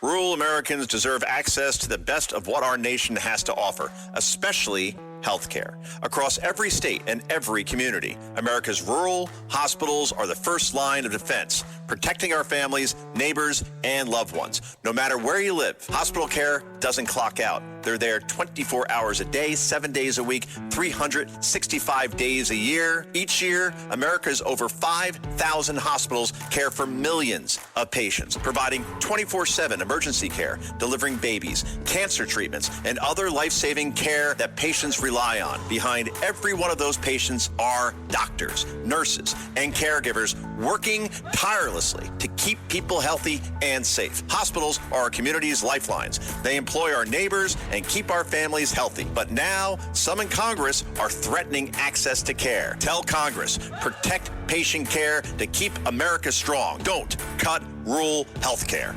Rural Americans deserve access to the best of what our nation has to offer, especially healthcare. Across every state and every community, America's rural hospitals are the first line of defense, protecting our families, neighbors, and loved ones. No matter where you live, hospital care doesn't clock out. They're there 24 hours a day, 7 days a week, 365 days a year. Each year, America's over 5,000 hospitals care for millions of patients, providing 24/7 emergency care, delivering babies, cancer treatments, and other life-saving care that patients rely on. Behind every one of those patients are doctors, nurses, and caregivers working tirelessly to keep people healthy and safe. Hospitals are our community's lifelines. They employ our neighbors and keep our families healthy. But now, some in Congress are threatening access to care. Tell Congress, protect patient care to keep America strong. Don't cut rural health care.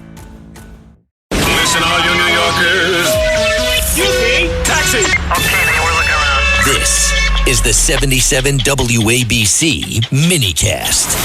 Listen, all you New Yorkers. You see? Taxi! Okay, we're looking around. This is the 77 WABC minicast.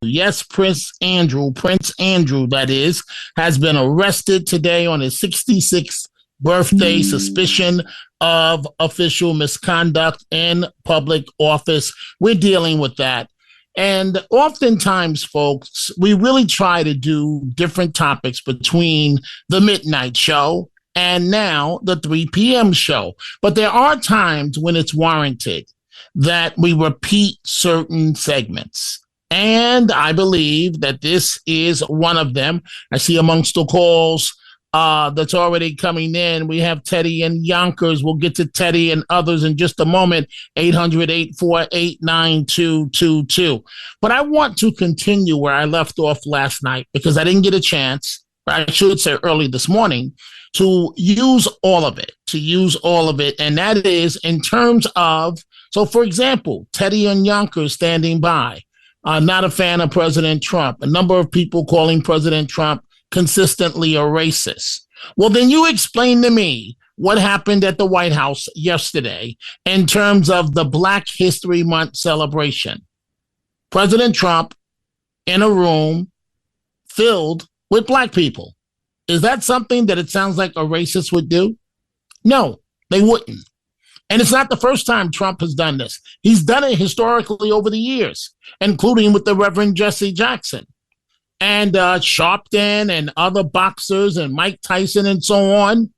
Yes, Prince Andrew, that is, has been arrested today on his 66th birthday, suspicion of official misconduct in public office. We're dealing with that. And oftentimes, folks, we really try to do different topics between the midnight show and now the 3 p.m. show. But there are times when it's warranted that we repeat certain segments. And I believe that this is one of them. I see amongst the calls that's already coming in, we have Teddy and Yonkers. We'll get to Teddy and others in just a moment, 800-848-9222. But I want to continue where I left off last night because I didn't get a chance, I should say early this morning, to use all of it, And that is in terms of, so for example, Teddy and Yonkers standing by. Not a fan of President Trump. A number of people calling President Trump consistently a racist. Well, then you explain to me what happened at the White House yesterday in terms of the Black History Month celebration. President Trump in a room filled with Black people. Is that something that it sounds like a racist would do? No, they wouldn't. And it's not the first time Trump has done this. He's done it historically over the years, including with the Reverend Jesse Jackson and Sharpton and other boxers and Mike Tyson and so on.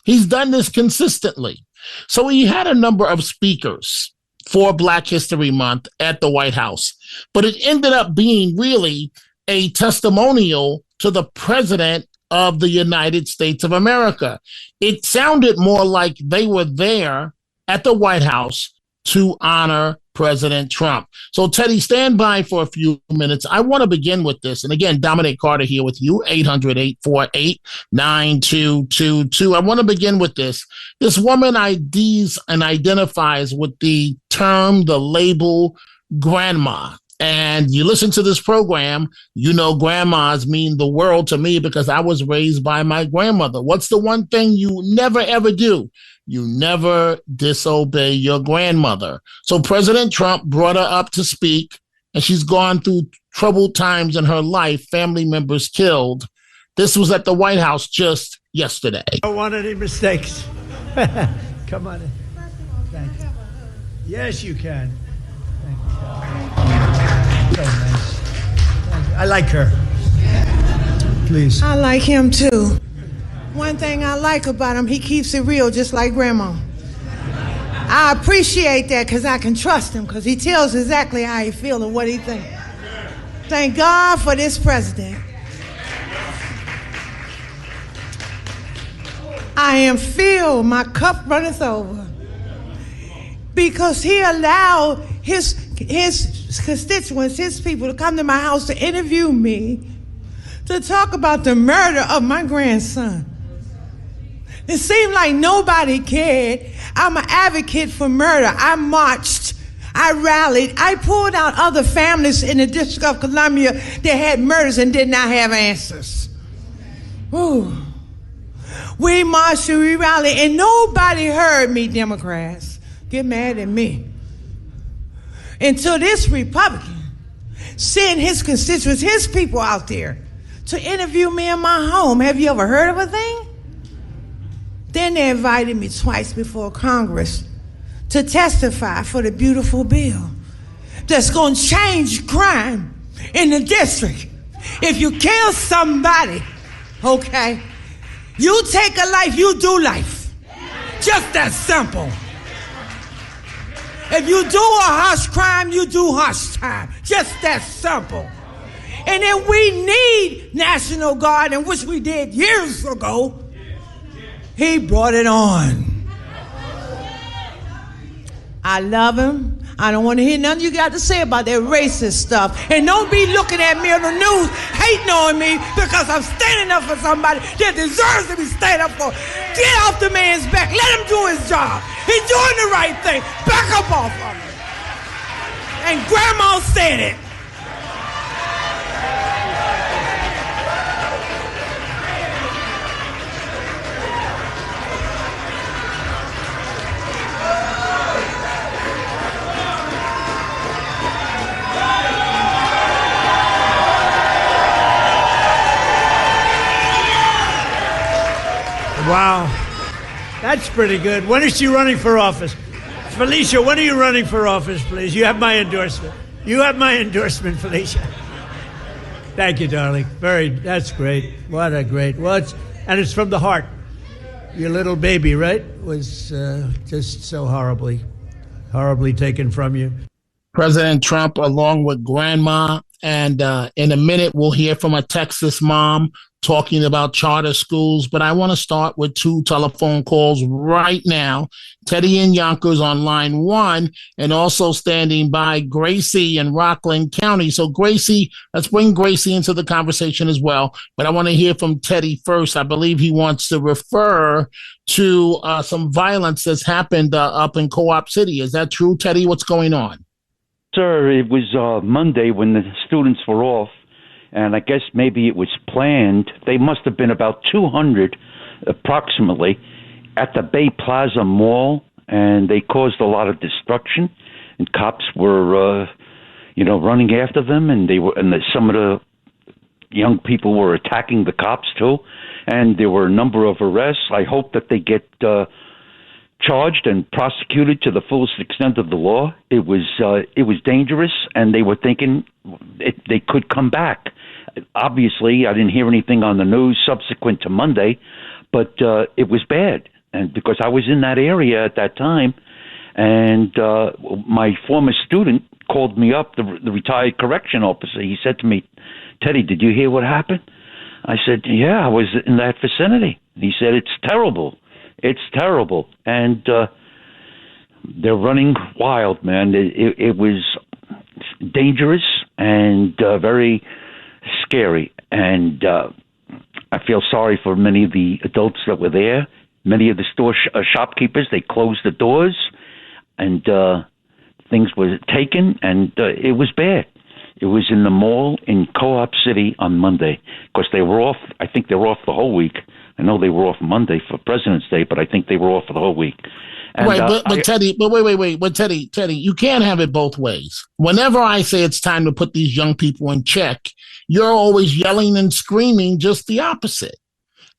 He's done this consistently. So he had a number of speakers for Black History Month at the White House, but it ended up being really a testimonial to the president of the United States of America. It sounded more like they were there at the White House to honor President Trump. So, Teddy, stand by for a few minutes. I want to begin with this. And again, Dominic Carter here with you, 800-848-9222. I want to begin with this. This woman IDs and identifies with the term, the label, grandma. And you listen to this program, you know grandmas mean the world to me because I was raised by my grandmother. What's the one thing you never, ever do? You never disobey your grandmother. So President Trump brought her up to speak, and she's gone through troubled times in her life, family members killed. This was at the White House just yesterday. I don't want any mistakes. Come on in. Thank you. Yes, you can. Thank you. So nice. Thank you. I like her. Please. I like him too. One thing I like about him, he keeps it real just like Grandma. I appreciate that because I can trust him because he tells exactly how he feels and what he thinks. Thank God for this president. I am filled, my cup runneth over. Because he allowed his constituents, his people to come to my house to interview me, to talk about the murder of my grandson. It seemed like nobody cared. I'm an advocate for murder. I marched, I rallied, I pulled out other families in the District of Columbia that had murders and did not have answers. Ooh. We marched and we rallied, and nobody heard me, Democrats. Get mad at me. Until this Republican sent his constituents, his people out there to interview me in my home. Have you ever heard of a thing? Then they invited me twice before Congress to testify for the beautiful bill that's going to change crime in the district. If you kill somebody, okay, you take a life, you do life. Just that simple. If you do a harsh crime, you do harsh time. Just that simple. And then we need National Guard, and which we did years ago. He brought it on. I love him. I don't want to hear nothing you got to say about that racist stuff. And don't be looking at me on the news, hating on me because I'm standing up for somebody that deserves to be standing up for. Get off the man's back. Let him do his job. He's doing the right thing. Back up off of him. And Grandma said it. Wow. That's pretty good. When is she running for office? Felicia, when are you running for office, please? You have my endorsement. You have my endorsement, Felicia. Thank you, darling. That's great. What a great, and it's from the heart. Your little baby, right, was just so horribly taken from you. President Trump, along with Grandma, and in a minute, we'll hear from a Texas mom talking about charter schools. But I want to start with two telephone calls right now. Teddy in Yonkers on line one, and also standing by Gracie in Rockland County. So Gracie, let's bring Gracie into the conversation as well. But I want to hear from Teddy first. I believe he wants to refer to some violence that's happened up in Co-op City. Is that true, Teddy? What's going on? Sir, it was Monday when the students were off, and I guess maybe it was planned. They must have been about 200 approximately at the Bay Plaza Mall, and they caused a lot of destruction, and cops were running after them, and some of the young people were attacking the cops too, and there were a number of arrests. I hope that they get charged and prosecuted to the fullest extent of the law. It was dangerous, and they were thinking they could come back. Obviously, I didn't hear anything on the news subsequent to Monday, but it was bad, and because I was in that area at that time, and my former student called me up, the retired correction officer. He said to me, "Teddy, did you hear what happened?" I said, "Yeah, I was in that vicinity." He said, "It's terrible. It's terrible." And they're running wild, man. It was dangerous and very scary. And I feel sorry for many of the adults that were there. Many of the store shopkeepers, they closed the doors, and things were taken, and it was bad. It was in the mall in Co-op City on Monday. Of course, they were off. I think they were off the whole week. I know they were off Monday for President's Day, but I think they were off for the whole week. And, wait, Teddy, you can't have it both ways. Whenever I say it's time to put these young people in check, you're always yelling and screaming just the opposite.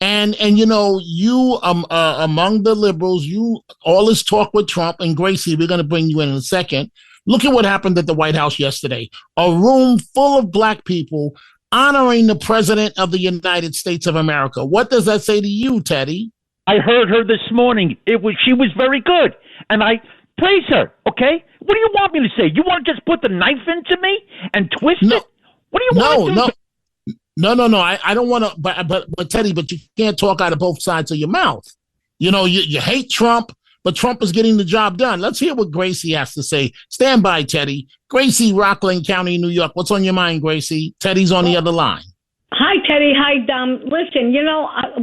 And you among the liberals, you all this talk with Trump and Gracie, we're going to bring you in a second. Look at what happened at the White House yesterday. A room full of black people honoring the President of the United States of America. What does that say to you, Teddy? I heard her this morning. She was very good, and I praise her. Okay, what do you want me to say? You want to just put the knife into me and twist it? What do you want to do? No. I don't want to. But Teddy, but you can't talk out of both sides of your mouth. You hate Trump, but Trump is getting the job done. Let's hear what Gracie has to say. Stand by, Teddy. Gracie, Rockland County, New York. What's on your mind, Gracie? Teddy's on the other line. Hi, Teddy. Hi, Dom. Listen,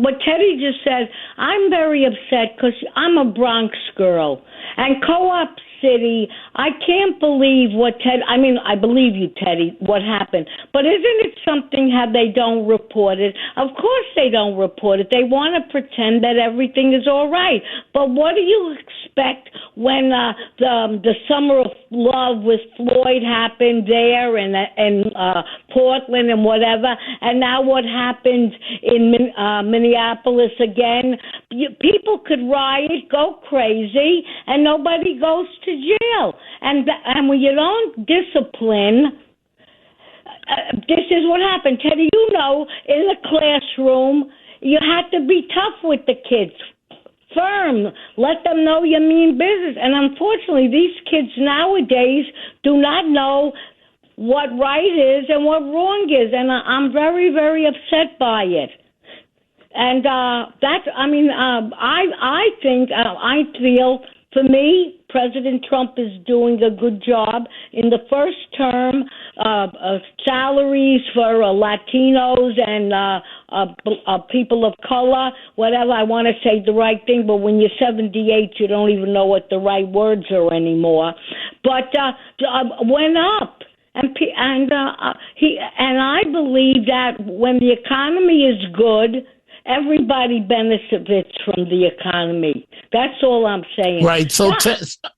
what Teddy just said, I'm very upset because I'm a Bronx girl. And Co-op City. I can't believe what I believe you, Teddy, what happened. But isn't it something how they don't report it? Of course they don't report it. They want to pretend that everything is all right. But what do you expect when the Summer of Love with Floyd happened there and Portland and whatever, and now what happened in Minneapolis again? People could riot, go crazy, and nobody goes to jail. And when you don't discipline, this is what happened. Teddy, you know, in the classroom, you had to be tough with the kids. Firm. Let them know you mean business. And unfortunately, these kids nowadays do not know what right is and what wrong is. And I'm very, very upset by it. And I feel, for me, President Trump is doing a good job. In the first term, salaries for Latinos and people of color, whatever, I want to say the right thing, but when you're 78, you don't even know what the right words are anymore. But went up. And I believe that when the economy is good, everybody benefits from the economy. That's all I'm saying. Right. So,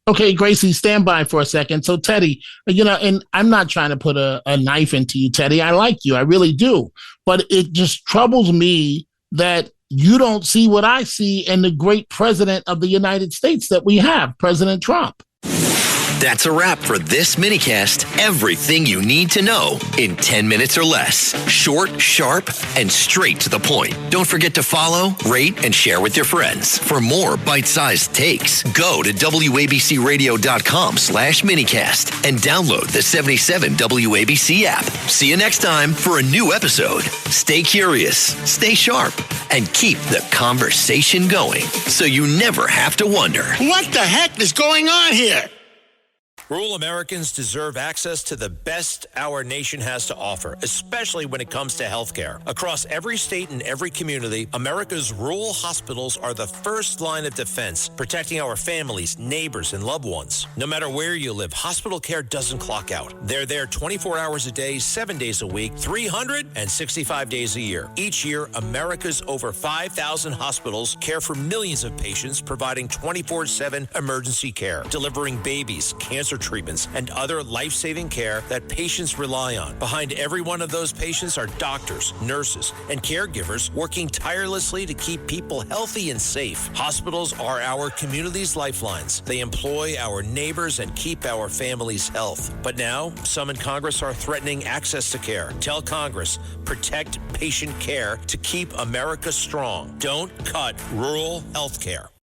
okay, Gracie, stand by for a second. So, Teddy, and I'm not trying to put a knife into you, Teddy. I like you. I really do. But it just troubles me that you don't see what I see in the great president of the United States that we have, President Trump. That's a wrap for this minicast. Everything you need to know in 10 minutes or less. Short, sharp, and straight to the point. Don't forget to follow, rate, and share with your friends. For more bite-sized takes, go to WABCRadio.com/minicast and download the 77 WABC app. See you next time for a new episode. Stay curious, stay sharp, and keep the conversation going so you never have to wonder, What the heck is going on here? Rural Americans deserve access to the best our nation has to offer, especially when it comes to health care. Across every state and every community, America's rural hospitals are the first line of defense, protecting our families, neighbors, and loved ones. No matter where you live, hospital care doesn't clock out. They're there 24 hours a day, 7 days a week, 365 days a year. Each year, America's over 5,000 hospitals care for millions of patients, providing 24/7 emergency care, delivering babies, cancer treatments, and other life-saving care that patients rely on. Behind every one of those patients are doctors, nurses, and caregivers working tirelessly to keep people healthy and safe. Hospitals are our community's lifelines. They employ our neighbors and keep our families' health. But now, some in Congress are threatening access to care. Tell Congress, protect patient care to keep America strong. Don't cut rural health care.